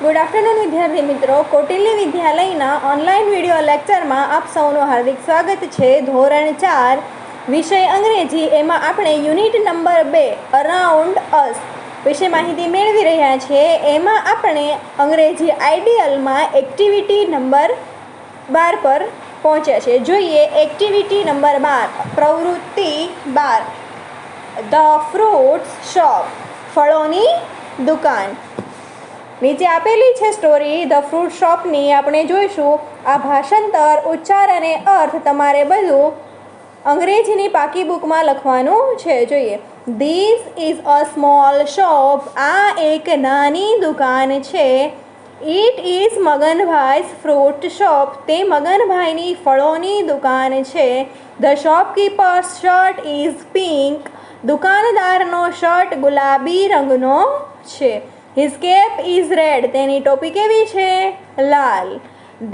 Good afternoon વિદ્યાર્થી મિત્રો, કૌટિલ્ય વિદ્યાલયના ઓનલાઈન વિડીયો લેક્ચરમાં આપ સૌનું હાર્દિક સ્વાગત છે. ધોરણ 4 વિષય અંગ્રેજી, એમાં આપણે યુનિટ નંબર 2 અરાઉન્ડ અસ વિશે માહિતી મેળવી રહ્યા છીએ. એમાં આપણે અંગ્રેજી આઈડિયલમાં એક્ટિવિટી નંબર 12 પર પહોંચ્યા છે. જોઈએ એક્ટિવિટી નંબર 12, પ્રવૃત્તિ 12, ધ ફ્રૂટ્સ શોપ, ફળોની દુકાન. નીચે આપેલી છે સ્ટોરી ધ ફ્રૂટ શોપની, આપણે જોઈશું. આ ભાષાંતર, ઉચ્ચાર અને અર્થ તમારે બધું અંગ્રેજીની પાકી બુકમાં લખવાનું છે. જોઈએ, this is a small shop, આ એક નાની દુકાન છે. It is Maganbhai's fruit shop, તે મગનભાઈની ફળોની દુકાન છે. The shopkeeper's shirt is pink, દુકાનદારનો શર્ટ ગુલાબી રંગનો છે. હિઝ કેપ ઇઝ રેડ, તેની ટોપી કેવી છે? લાલ.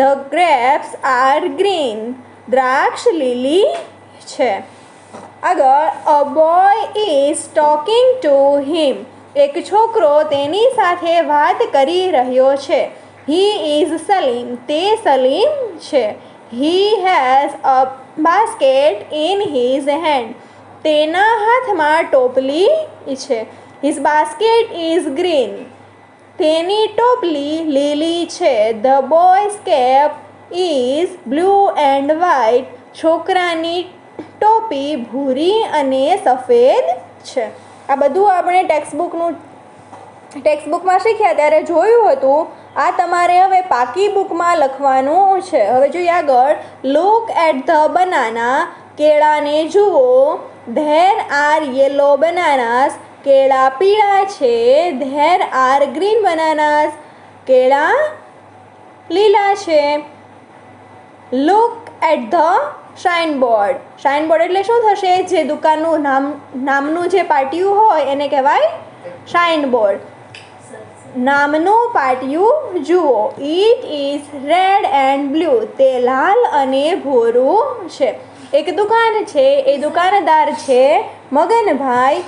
ધ ગ્રેપ્સ આર ગ્રીન, દ્રાક્ષ લીલી છે. આગળ, a boy is talking to him, એક છોકરો તેની સાથે વાત કરી રહ્યો છે. હી ઇઝ સલીમ, તે સલીમ છે. He has a basket in his hand, તેના હાથમાં ટોપલી છે. હિઝ બાસ્કેટ ઇઝ ગ્રીન, તેની ટોપલી લીલી છે. The boy's cap is blue and white, છોકરાની ટોપી ભૂરી અને સફેદ છે. આ બધું આપણે ટેક્સ્ટબુકમાં શીખ્યા ત્યારે જોયું હતું. આ તમારે હવે પાકી બુકમાં લખવાનું છે. હવે જોઈએ આગળ, લુક એટ ધ બનાના, કેળાને જુઓ. ધેર આર યેલો બનાનાસ, કેળા પીળા છે. ધેર આર ગ્રીન બનાનાસ, કેળા લીલા છે. Look at the signboard, signboard એટલે શું થશે? જે દુકાનનું નામનું જે પાટિયું હોય એને કહેવાય સાઇનબોર્ડ. નામનું પાટિયું જુઓ. It is red and blue, તે લાલ અને ભૂરું છે. એક દુકાન છે, એ દુકાનદાર છે મગનભાઈ.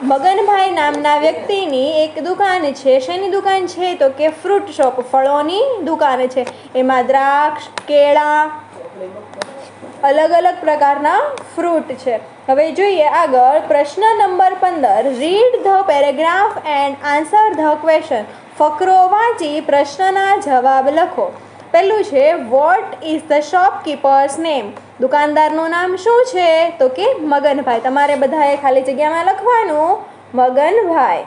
મગનભાઈ નામના વ્યક્તિની એક દુકાન છે. શેની દુકાન છે? તો કે ફ્રૂટ શોપ, ફળોની દુકાન છે. એમાં દ્રાક્ષ, કેળા, અલગ અલગ પ્રકારના ફ્રૂટ છે. હવે જોઈએ આગળ, પ્રશ્ન number 15, read the paragraph and answer the question, ફકરો વાંચી પ્રશ્નના જવાબ લખો. પહેલું છે, what is the shopkeeper's name, દુકાનદારનું નામ શું છે? તો કે મગનભાઈ. તમારે બધાએ ખાલી જગ્યામાં લખવાનું Maganbhai.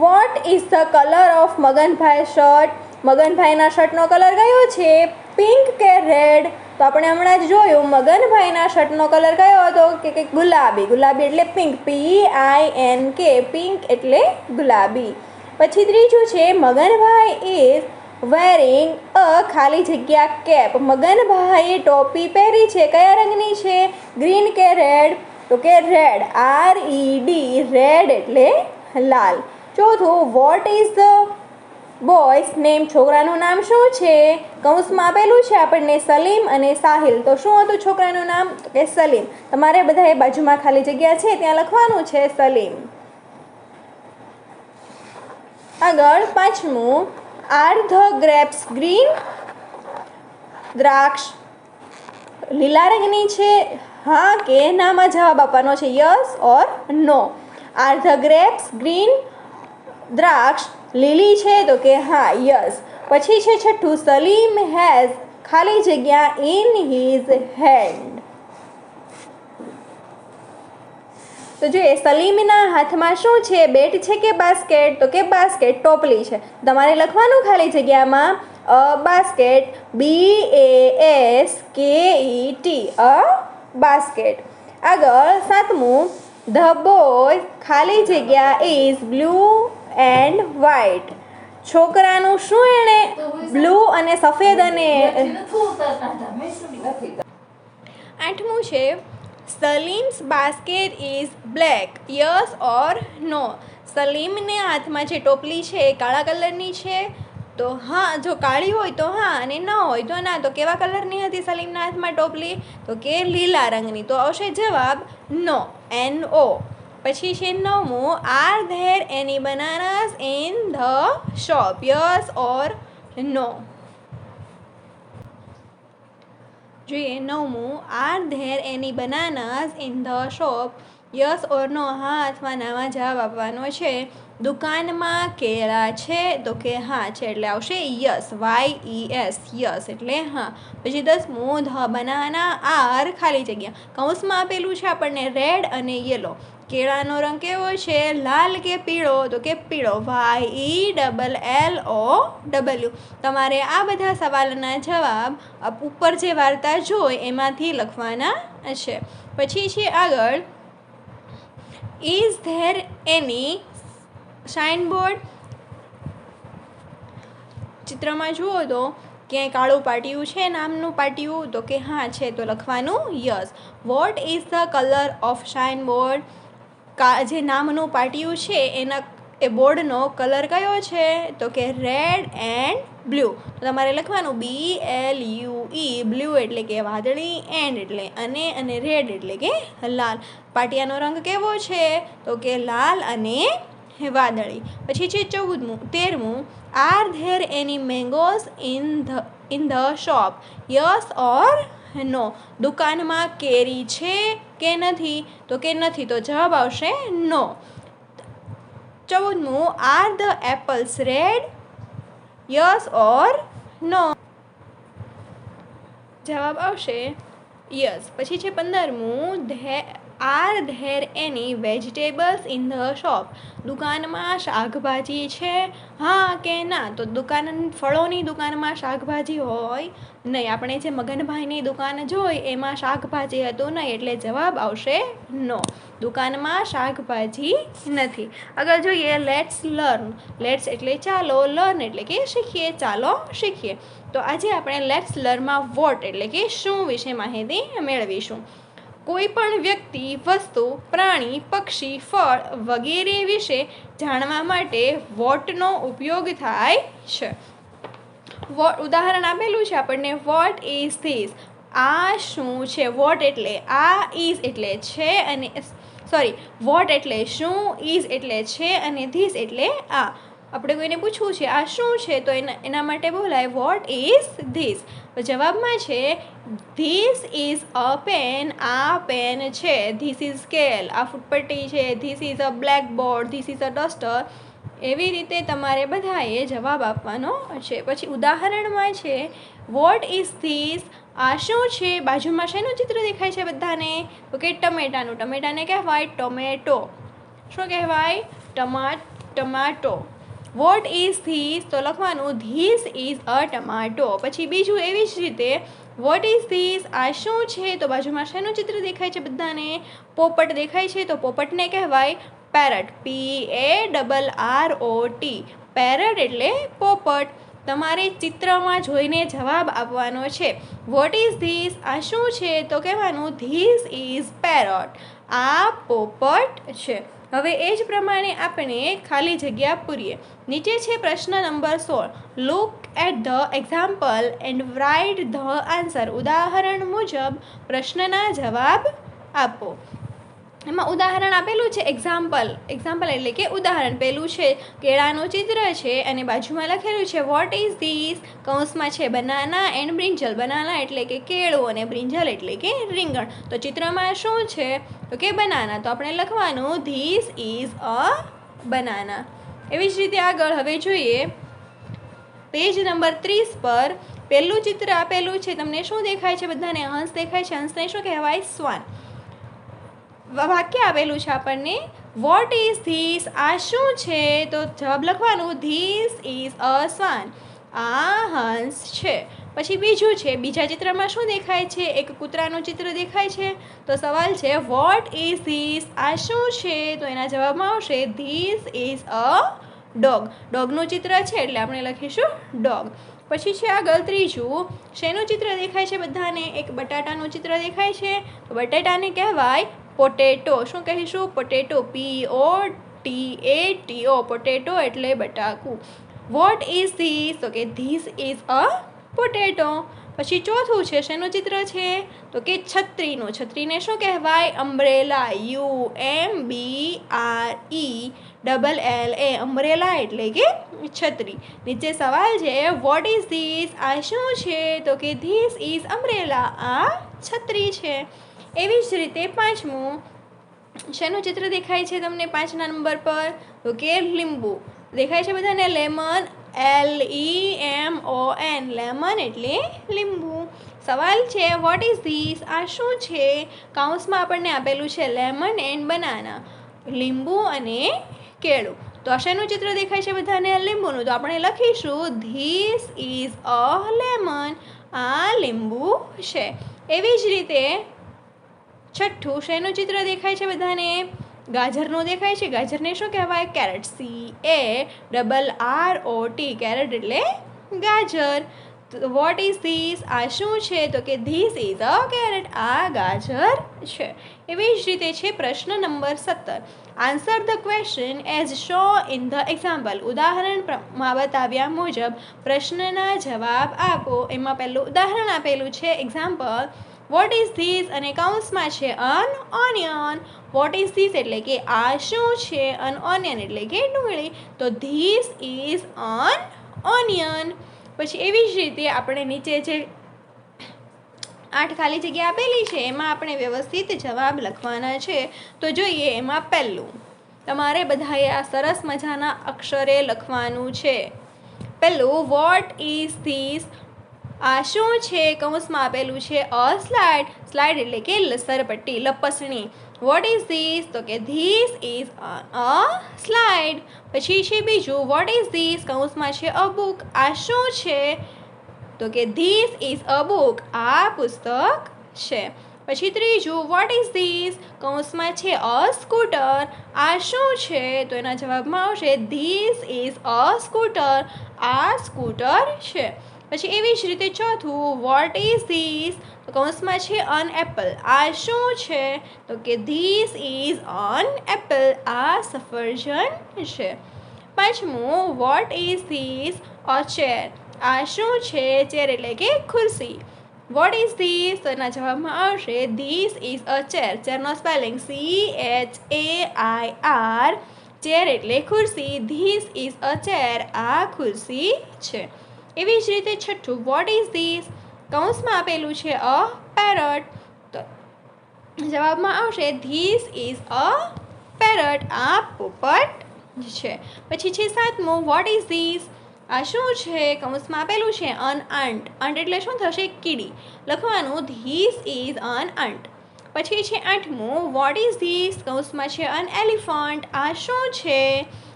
What is the colour of Maganbhai shirt, મગનભાઈના શર્ટનો કલર કયો છે? પિંક કે રેડ? તો આપણે હમણાં જ જોયું, મગનભાઈના શર્ટનો કલર કયો હતો? કે ગુલાબી. ગુલાબી એટલે પિંક, PINK, પિંક એટલે ગુલાબી. પછી ત્રીજું છે, મગનભાઈ ઇઝ વેરિંગ અ ખાલી જગ્યા કેપ, મગનભાઈએ ટોપી પહેરી છે. કયા રંગની છે? ગ્રીન કે રેડ? તો કે રેડ, RED, રેડ એટલે લાલ. ચોથું, vote is the boys name, છોકરાનું નામ શું છે? કૌંસમાં આપેલું છે આપણને સલીમ અને સાહિલ. તો શું હતું છોકરાનું નામ? તો કે સલીમ. તમારે બધાએ બાજુમાં ખાલી જગ્યા છે ત્યાં લખવાનું છે સલીમ. આગળ પાંચમું, આર ધ ગ્રેપ્સ ગ્રીન, દ્રાક્ષ લીલા રંગની છે? હા કે નામાં જવાબ આપવાનો છે, yes or no. Are the grapes green, દ્રાક્ષ લીલી છે? તો કે હા, યસ. પછી છે છઠ્ઠું, સલીમ હેઝ ખાલી જગ્યા ઇન હિઝ હેન્ડ. તો જોઈએ, સલીમના હાથમાં શું છે? બેટ છે કે બાસ્કેટ? તો કે બાસ્કેટ, ટોપલી છે. તમારે લખવાનું ખાલી જગ્યામાં a basket, BASKET, a basket. આગળ સાતમું, ધ બોય ખાલી જગ્યા ઇઝ બ્લુ એન્ડ વ્હાઇટ, છોકરાનું શું એણે બ્લુ અને સફેદ અને. આઠમું છે, Salim's basket is black, yes or no, સલીમને હાથમાં જે ટોપલી છે એ કાળા કલરની છે? તો હા, જો કાળી હોય તો હા અને ન હોય તો ના. તો કેવા કલરની હતી સલીમના હાથમાં ટોપલી? તો કે લીલા રંગની. તો આવશે જવાબ નો, NO. પછી છે નવમું, are there any bananas in the shop, yes or no. જોઈએ નવમું, are there any bananas in the shop, yes or no, હા અથવા નામાં જવાબ આપવાનો છે. દુકાનમાં કેળા છે તો કે હા છે એટલે આવશે યસ, YES, યસ એટલે હા. પછી 10મું, ધ બનાના આર ખાલી જગ્યા, કૌંસમાં આપેલું છે આપણને રેડ અને યલો. કેળાનો રંગ કેવો છે, લાલ કે પીળો, તો કે પીળો, YELLOW. તમારે આ બધા સવાલના જવાબ ઉપર જે વાર્તા જોઈ એમાંથી લખવાના છે. પછી છે આગળ, ઇઝ ધેર એની સાઇનબોર્ડ. ચિત્રમાં જુઓ તો ક્યાંય કાળું પાટિયું છે નામનું પાટિયું, તો કે હા છે તો લખવાનું yes. Vote is the colour of signboard. જે નામનું પાટિયું છે એના એ બોર્ડનો કલર કયો છે, તો કે રેડ એન્ડ બ્લુ. તો તમારે લખવાનું BLUE, બ્લુ એટલે કે વાદળી, એન્ડ એટલે અને રેડ એટલે કે લાલ. પાટિયાનો રંગ કેવો છે, તો કે લાલ અને વાદળી. પછી છે 13મું, are there any mangoes in the shop, yes or no. દુકાનમાં કેરી છે કે નથી, તો કે નથી તો જવાબ આવશે નો. 14મું, are the apples red, yes or no. જવાબ આવશે યસ. પછી છે 15મું, are there any vegetables in the shop. દુકાનમાં શાકભાજી છે, હા કે ના. તો ફળોની દુકાનમાં શાકભાજી હોય નહીં. આપણે જે મગનભાઈની દુકાન જોઈ એમાં શાકભાજી હતું નહીં એટલે જવાબ આવશે નો. દુકાનમાં શાકભાજી નથી. આગળ જોઈએ લેટ્સ લર્ન. લેટ્સ એટલે ચાલો, લર્ન એટલે કે શીખીએ, ચાલો શીખીએ. તો આજે આપણે લેટ્સ લર્નમાં વોટ એટલે કે શું વિશે માહિતી મેળવીશું. કોઈ પણ વ્યક્તિ, વસ્તુ, પ્રાણી, પક્ષી, ફળ વગેરે વિશે જાણવા માટે વોટનો ઉપયોગ થાય છે. ઉદાહરણ આપેલું છે આપણને, વોટ ઇઝ ધીસ. આ શું છે. વોટ એટલે આ, ઇઝ એટલે છે અને વોટ એટલે શું, ઇઝ એટલે છે અને ધીસ એટલે આ. આપણે કોઈને પૂછવું છે આ શું છે, તો એના માટે બોલાય વોટ ઇઝ ધીસ. તો જવાબમાં છે ધીસ ઇઝ અ પેન. આ પેન છે. This is scale. આ ફૂટપટ્ટી છે. This is a blackboard. This is a duster. એવી રીતે તમારે બધાએ જવાબ આપવાનો છે. પછી ઉદાહરણમાં છે વોટ ઇઝ ધીસ. આ શું છે. બાજુમાં શેનું ચિત્ર દેખાય છે બધાને, તો કે ટમેટાનું. ટમેટાને કહેવાય ટોમેટો. શું કહેવાય, ટમાટો. વોટ ઇઝ ધીસ, તો લખવાનું ધીસ ઇઝ અ ટમાટો. પછી બીજું એવી જ રીતે વોટ ઇઝ ધીસ. આ શું છે, તો બાજુમાં શેનું ચિત્ર દેખાય છે બધાને, પોપટ દેખાય છે તો પોપટને કહેવાય પેરટ. PARROT. પેરટ એટલે પોપટ. તમારે ચિત્રમાં જોઈને જવાબ આપવાનો છે. What is this. આ શું છે, તો કહેવાનું ધીસ ઇઝ પેરટ. આ પોપટ છે. હવે એ જ પ્રમાણે આપણે ખાલી જગ્યા પૂરીએ. નીચે છે પ્રશ્ન નંબર 16. Look at the example and write the answer. ઉદાહરણ મુજબ પ્રશ્નના જવાબ આપો. એમાં ઉદાહરણ આપેલું છે એક્ઝામ્પલ એટલે કે ઉદાહરણ. પહેલું છે કેળાનું ચિત્ર છે અને બાજુમાં લખેલું છે વોટ ઇઝ ધીસ. કૌંસમાં છે બનાના એન્ડ બ્રિંજલ. બનાના એટલે કે કેળું અને બ્રિંજલ એટલે કે રીંગણ. તો ચિત્રમાં શું છે, તો કે બનાના. તો આપણે લખવાનું ધીસ ઇઝ અ બનાના. એવી જ રીતે આગળ હવે જોઈએ પેજ નંબર 30 પર પહેલું ચિત્ર આપેલું છે. તમને શું દેખાય છે બધાને, હંસ દેખાય છે. હંસને શું કહેવાય, શ્વાન. વાક્ય આપેલું છે આપણને વોટ ઇઝ ધીસ. આ શું છે, તો જવાબ લખવાનું ધીસ ઇઝ અ શ્વાન. આ હંસ છે. પછી બીજું છે, બીજા ચિત્રમાં શું દેખાય છે, એક કૂતરાનું ચિત્ર દેખાય છે. તો સવાલ છે વોટ ઇઝ ધીસ. આ શું છે, તો એના જવાબમાં આવશે ધીસ ઇઝ અ ડોગ. ડોગનું ચિત્ર છે એટલે આપણે લખીશું ડોગ. પછી છે આગળ ત્રીજું, શેનું ચિત્ર દેખાય છે બધાને, એક બટાટાનું ચિત્ર દેખાય છે. તો બટાટાને કહેવાય પોટેટો. શું કહીશું, પોટેટો. POTATO. પોટેટો એટલે બટાકું. વોટ ઇઝ ધીસ, તો કે ધીસ ઇઝ અ પોટેટો. પછી ચોથું છે શેનું ચિત્ર છે તો કે છત્રીનું. છત્રીને શું કહેવાય? અમ્બ્રેલા. UMBRELLA અમ્બ્રેલા એટલે કે છત્રી. નીચે સવાલ છે વોટ ઇઝ ધીસ? આ શું છે તો કે ધીસ ઇઝ અમ્બ્રેલા. આ છત્રી છે. એવી જ રીતે પાંચમું શેનું ચિત્ર દેખાય છે તમને 5ના નંબર પર તો કે લીંબુ દેખાય છે બધાને. લેમન LEMON લેમન એટલે લીંબુ. સવાલ છે વોટ ઇઝ ધીસ? આ શું છે? કૌંસમાં આપણને આપેલું છે લેમન એન્ડ બનાના, લીંબુ અને કેળું. તો શેનું ચિત્ર દેખાય છે બધાને? લીંબુનું. તો આપણે લખીશું ધીસ ઇઝ અ લેમન. આ લીંબુ છે. એવી જ રીતે છઠ્ઠું શેનું ચિત્ર દેખાય છે બધાને? ગાજરનું દેખાય છે. ગાજરને શું કહેવાય? કેરેટ. CARROT કેરેટ એટલે ગાજર. Vote is this? આ શું છે તો કે ધીસ ઇઝ અ કેરેટ. આ ગાજર છે. એવી જ રીતે છે પ્રશ્ન number 17. Answer the question as show in the example. ઉદાહરણમાં બતાવ્યા મુજબ પ્રશ્નના જવાબ આપો. એમાં પહેલું ઉદાહરણ આપેલું છે એક્ઝામ્પલ. વોટ ઇઝ ધીસ અને કૌંસમાં છે અન ઓનિયન. વોટ ઇઝ ધીસ એટલે કે આ શું છે? અન ઓનિયન એટલે કે ડુંગળી. તો ધીસ ઇઝ અન ઓનિયન. પછી એવી જ રીતે આપણે નીચે જે 8 ખાલી જગ્યા આપેલી છે એમાં આપણે વ્યવસ્થિત જવાબ લખવાના છે. તો જોઈએ એમાં પહેલું તમારે બધાએ આ સરસ મજાના અક્ષરે લખવાનું છે. પહેલું વોટ ઇઝ ધીસ? આ શું છે? કૌંસમાં આપેલું છે અ સ્લાઇડ. સ્લાઇડ એટલે કે લસરપટ્ટી, લપસણી. What is this? તો કે ધીસ ઇઝ અ સ્લાઇડ. પછી છે બીજું વોટ ઇઝ ધીસ? કૌંસમાં છે અ બુક. આ શું છે તો કે ધીસ ઇઝ અ બુક. આ પુસ્તક છે. પછી ત્રીજું વોટ ઇઝ ધીસ? કૌંસમાં છે અ સ્કૂટર. આ શું છે તો એના જવાબમાં આવશે ધીસ ઇઝ અ સ્કૂટર. આ સ્કૂટર છે. પછી એવી જ રીતે ચોથું વોટ ઇઝ ધીસ? તો કૌંસમાં છે અન એપલ. આ શું છે તો કે ધીસ ઇઝ અન એપલ. આ સફરજન છે. પાંચમું what is this? A chair. આ શું છે? ચેર એટલે કે ખુરશી. What is this? તો એના જવાબમાં આવશે ધીસ ઇઝ અ ચેર. ચેરનો સ્પેલિંગ CHAIR. ચેર એટલે ખુરશી. This is a chair. આ ખુરશી છે. એવી જ રીતે છઠ્ઠું વોટ ઇઝ ધીસ? કૌંસમાં આપેલું છે અ પેરટ. તો જવાબમાં આવશે ધીસ ઇઝ અ પેરટ. આ પોપટ છે. પછી છે સાતમું વોટ ઇઝ ધીસ? આ શું છે? કૌંસમાં આપેલું છે અન આંટ. આંટ એટલે શું થશે? કીડી. લખવાનું ધીસ ઇઝ અન આંટ. પછી છે આઠમું વોટ ઇઝ ધીસ? કૌંસમાં છે અન એલિફન્ટ. આ શું છે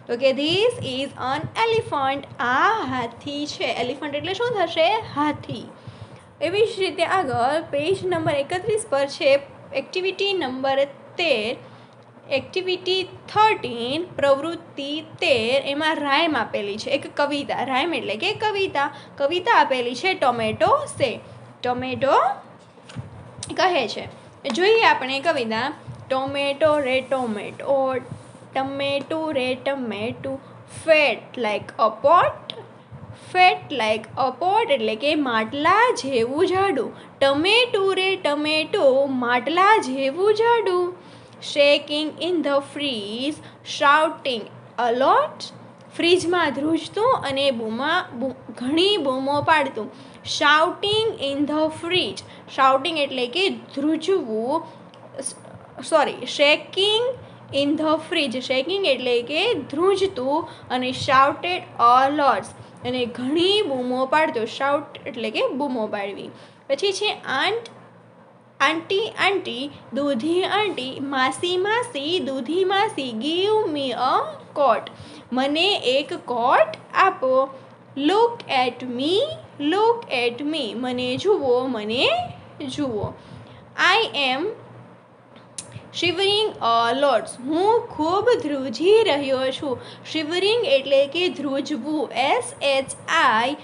તો કે ધીસ ઇઝ અન એલિફન્ટ. આ હાથી છે. એલિફન્ટ એટલે શું થશે? હાથી. એવી જ રીતે આગળ પેજ નંબર 31 પર છે એક્ટિવિટી નંબર 13. એક્ટિવિટી 13 પ્રવૃત્તિ 13 એમાં રાઇમ આપેલી છે. એક કવિતા. રાઇમ એટલે કે કવિતા. કવિતા આપેલી છે ટોમેટો સે. ટોમેટો કહે છે. જોઈએ આપણે કવિતા. ટોમેટો રે ટોમેટો, ટમેટું રે ટમેટું, fat like a pot. Fat like a pot એટલે કે માટલા જેવું જાડું. ટમેટું રે ટમેટું, માટલા જેવું જાડું. Shaking in the fridge, shouting a lot. ફ્રીજમાં ધ્રુજતું અને ઘણી બૂમો પાડતું. Shouting in the fridge. Shouting એટલે કે ધ્રુજવું. Shaking in the fridge. Shaking એટલે કે ધ્રુજતું અને શાઉટેડ અ લોટ્સ અને ઘણી બૂમો પાડતો. શાઉટ એટલે કે બૂમો પાડવી. પછી છે આંટી આંટી, દૂધી આંટી, માસી માસી, દૂધી માસી, ગીવ મી અ કોટ. મને એક કોટ આપો. Look at me, look at me. મને જુઓ, મને જુઓ. I am shivering a lots. હું ખૂબ ધ્રુજી રહ્યો છું. શિવરિંગ એટલે કે ધ્રુજવું. SHIVERING.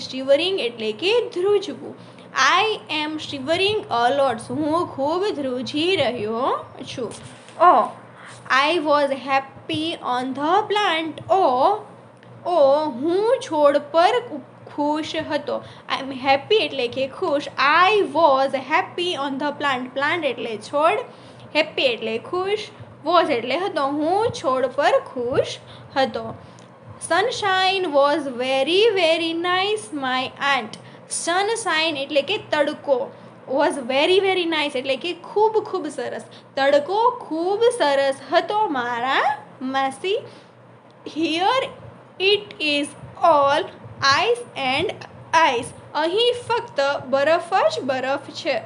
શિવરિંગ એટલે કે ધ્રુજવું. આઈ એમ શિવરિંગ અ લોટ્સ. હું ખૂબ ધ્રુજી રહ્યો છું. I was happy on the plant. હું છોડ પર ખુશ હતો. આઈ એમ હેપી એટલે કે ખુશ. I was happy on the plant. Plant એટલે છોડ, હેપી એટલે ખુશ, વોઝ એટલે હતો. હું છોડ પર ખુશ હતો. Sunshine was very very nice my aunt. Sunshine એટલે કે તડકો, વોઝ વેરી વેરી નાઇસ એટલે કે ખૂબ ખૂબ સરસ. તડકો ખૂબ સરસ હતો મારા માસી. Here it is all ice and ice. અહીં ફક્ત બરફ જ બરફ છે.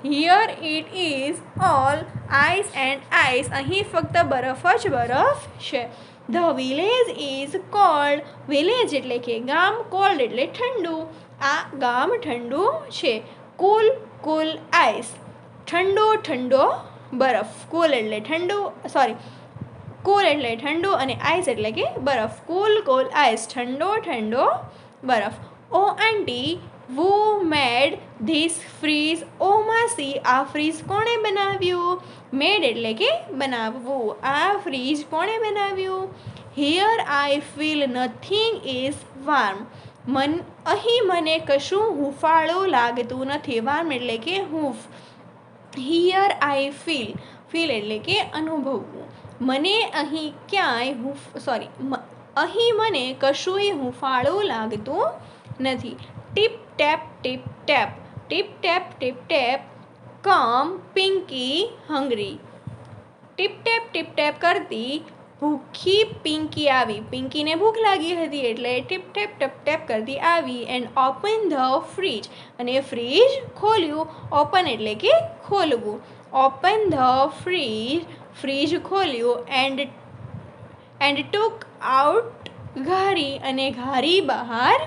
Here it is all ice and ice. અહીં ફક્ત બરફ જ બરફ છે. The village is cold. Village એટલે કે ગામ, કોલ્ડ એટલે ઠંડુ. આ ગામ ઠંડુ છે. કુલ કુલ આઈસ. ઠંડો ઠંડો બરફ. કુલ એટલે ઠંડુ, કુલ એટલે ઠંડુ અને આઈસ એટલે કે બરફ. કુલ કુલ આઈસ, ઠંડો ઠંડો બરફ. ઓ આંટી વુ મેડ ધીસ ફ્રીઝ. ઓ માસી આ ફ્રીઝ કોણે બનાવ્યું? મેડ એટલે કે બનાવવું. આ ફ્રીઝ કોણે બનાવ્યું? Here I feel nothing is warm. અહીં મને કશું હૂંફાળું લાગતું નથી. વાર્મ એટલે કે હૂંફ. હિયર આઈ ફીલ, ફીલ એટલે કે અનુભવવું. મને અહીં ક્યાંય અહીં મને કશુંય હૂંફાળું લાગતું નથી. Tip tap tip tap. Tip tap tip tap come Pinky hungry. Tip tap કરતી ભૂખી પિંકી આવી. પિંકીને ભૂખ લાગી હતી એટલે ટીપ ટેપ ટેપ કરતી આવી. And open the fridge. અને ફ્રીજ ખોલ્યું. ઓપન એટલે કે ખોલવું. ઓપન ધ ફ્રીજ, ફ્રીજ ખોલ્યું. એન્ડ ટુક આઉટ ઘારી. અને ઘારી બહાર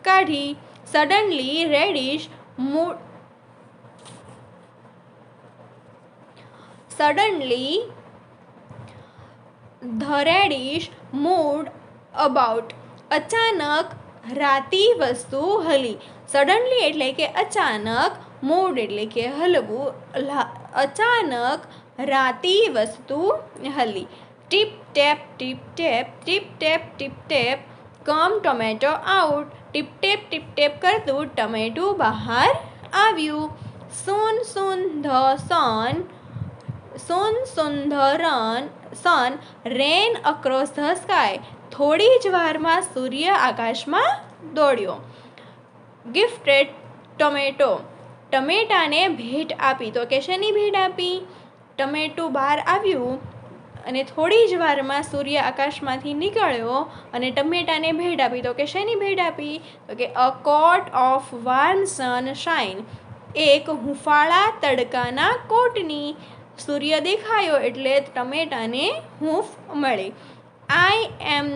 કાઢી. Suddenly reddish mood. Suddenly the reddish mood about. અચાનક રાતી વસ્તુ હલી. સડનલી એટલે કે અચાનક, મૂડ એટલે કે હલવું. અચાનક રાતી વસ્તુ હલી. Tip tap tip tap. Tip tap tip tap come tomato out. Tip tap કરતું ટમેટું બહાર આવ્યું. Soon soon the sun ran across the sky. થોડી જ વારમાં સૂર્ય આકાશમાં દોડ્યો. Gifted tomato. ટમેટાને ભેટ આપી. તો કે શેની ભેટ આપી? ટમેટું બહાર આવ્યું અને થોડી જ વારમાં સૂર્ય આકાશમાંથી નીકળ્યો અને ટમેટાને ભેટ આપી. તો કે શેની ભેટ આપી? તો કે અ કોટ ઓફ વાર્મ સનશાઇન. એક હૂંફાળા તડકાના કોટની. સૂર્ય દેખાયો એટલે ટમેટાને હૂંફ મળી. I am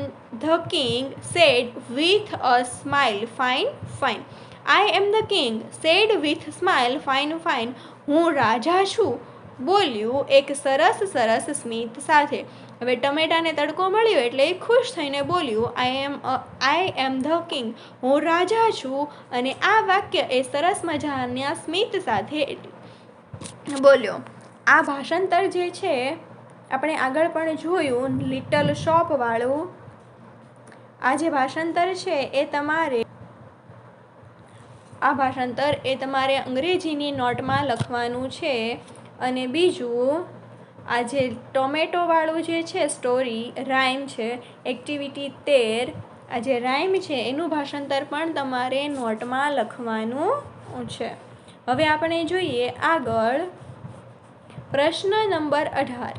the king said with a smile fine fine. I am the king said with smile fine fine. હું રાજા છું બોલ્યું એક સરસ સરસ સ્મિત સાથે. હવે ટમેટાને તડકો મળ્યો એટલે એ ખુશ થઈને બોલ્યું આઈ એમ ધ કિંગ. હું રાજા છું. અને આ વાક્ય એ સરસ મજાના સ્મિત સાથે બોલ્યો. આ ભાષાંતર જે છે આપણે આગળ પણ જોયું લિટલ શોપ વાળું. આ જે ભાષાંતર છે એ તમારે અંગ્રેજીની નોટમાં લખવાનું છે. અને બીજું આ જે ટોમેટો વાળું જે છે સ્ટોરી રાઇમ છે, એક્ટિવિટી 13, આ જે રાઇમ છે એનું ભાષાંતર પણ તમારે નોટમાં લખવાનું છે. હવે આપણે જોઈએ આગળ પ્રશ્ન number 18.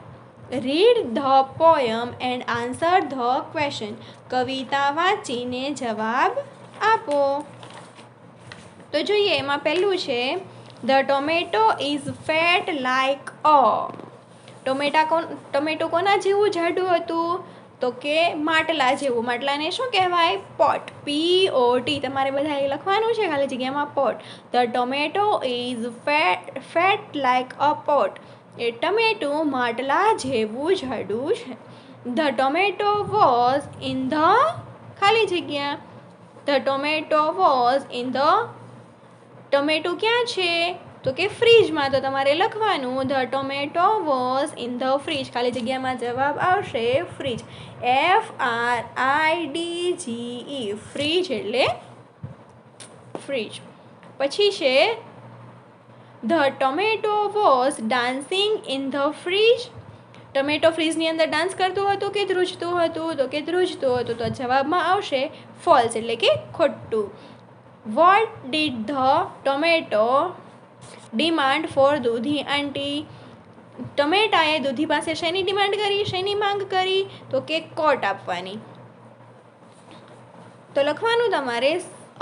Read the poem and answer the question. કવિતા વાંચીને જવાબ આપો. તો જોઈએ એમાં પહેલું છે the tomato is fat like a. Tomato કોના જેવું જાડું હતું? તો કે માટલા જેવું. માટલાને શું કહેવાય? પોટ. POT. તમારે બધાએ લખવાનું છે ખાલી જગ્યામાં pot. The tomato is fat like a pot. એ ટમેટું માટલા જેવું જાડું છે. The tomato was in the ખાલી જગ્યા. The tomato was in the. ટમેટું ક્યાં છે? તો કે ફ્રીજમાં. તો તમારે લખવાનું the tomato was in the fridge. ખાલી જગ્યામાં જવાબ આવશે ફ્રીજ. FRIDGE. ફ્રીજ એટલે ફ્રીજ. પછી છે the tomato was dancing in the fridge. Tomato ફ્રીજની અંદર ડાન્સ કરતું હતું કે ધ્રુજતું હતું? તો કે ધ્રુજતું હતું. તો જવાબમાં આવશે ફોલ્સ એટલે કે ખોટું. What did the tomato demand for દૂધી આંટી. ટમેટાએ દૂધી પાસે શેની ડિમાન્ડ કરી, શેની માંગ કરી? તો કે કોટ આપવાની. તો લખવાનું તમારે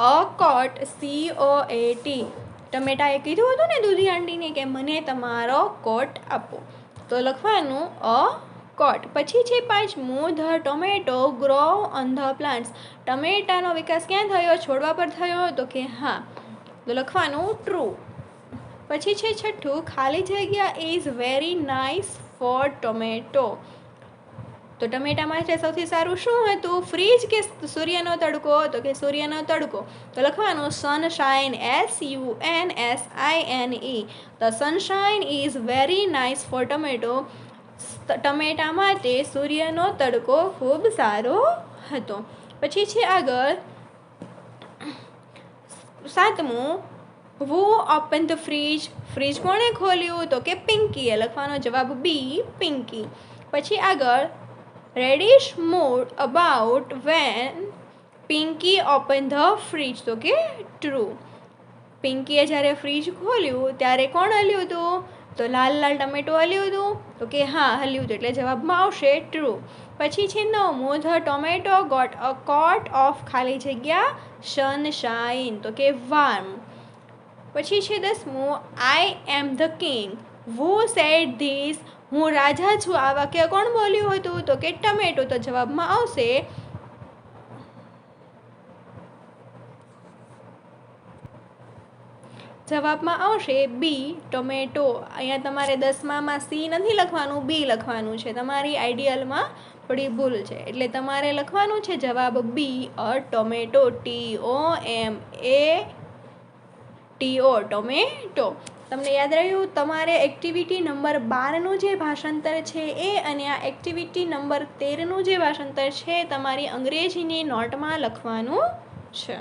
અ કોટ, COAT. ટમેટાએ કીધું હતું ને દૂધી આંટીને કે મને તમારો કોટ આપો, તો લખવાનું અ કોટ. પછી છે પાંચમું, the tomato grow on the plants. ટમેટાનો વિકાસ ક્યાં થયો? છોડવા પર થયો? તો કે હા, તો લખવાનું ટ્રુ. પછી છે છઠ્ઠું, ખાલી જગ્યા is very nice for tomato. તો ટમેટા માટે સૌથી સારું શું હતું? ફ્રીજ કે સૂર્યનો તડકો? તો કે સૂર્યનો તડકો. તો લખવાનું sunshine, SUNSHINE. The sunshine is very nice for tomato. ટમેટા માટે સૂર્યનો તડકો ખૂબ સારો હતો. પછી છે આગળ સાતમું, વુ ઓપન ધ ફ્રીજ. ફ્રીજ કોણે ખોલ્યું? તો કે પિંકીએ. લખવાનો જવાબ બી, પિંકી. પછી આગળ radish mood about when Pinky open the fridge. તો કે ટ્રુ. પિંકીએ જ્યારે ફ્રીજ ખોલ્યું ત્યારે કોણ હલ્યું હતું? તો લાલ લાલ ટમેટું હલ્યું હતું? તો કે હા, હલ્યું હતું. એટલે જવાબમાં આવશે ટ્રુ. પછી છે નવમું, the tomato got a coat of ખાલી જગ્યા સનશાઇન. તો કે વાર્મ. પછી છે દસમું, I am the king. Who said this. હું રાજા છું. આ વાક્ય કોણ બોલ્યું હતું? તો કે ટમેટો. તો જવાબમાં આવશે બી, ટોમેટો. અહીંયા તમારે 10માં સી નથી લખવાનું, બી લખવાનું છે. તમારી આઈડિયલમાં થોડી ભૂલ છે, એટલે તમારે લખવાનું છે જવાબ બી, અ ટોમેટો. TOMATO, tomato. તમને યાદ રહ્યું? તમારે એક્ટિવિટી નંબર 12નું જે ભાષાંતર છે એ અને આ એક્ટિવિટી નંબર 13નું જે ભાષાંતર છે તમારી અંગ્રેજીની નોટમાં લખવાનું છે.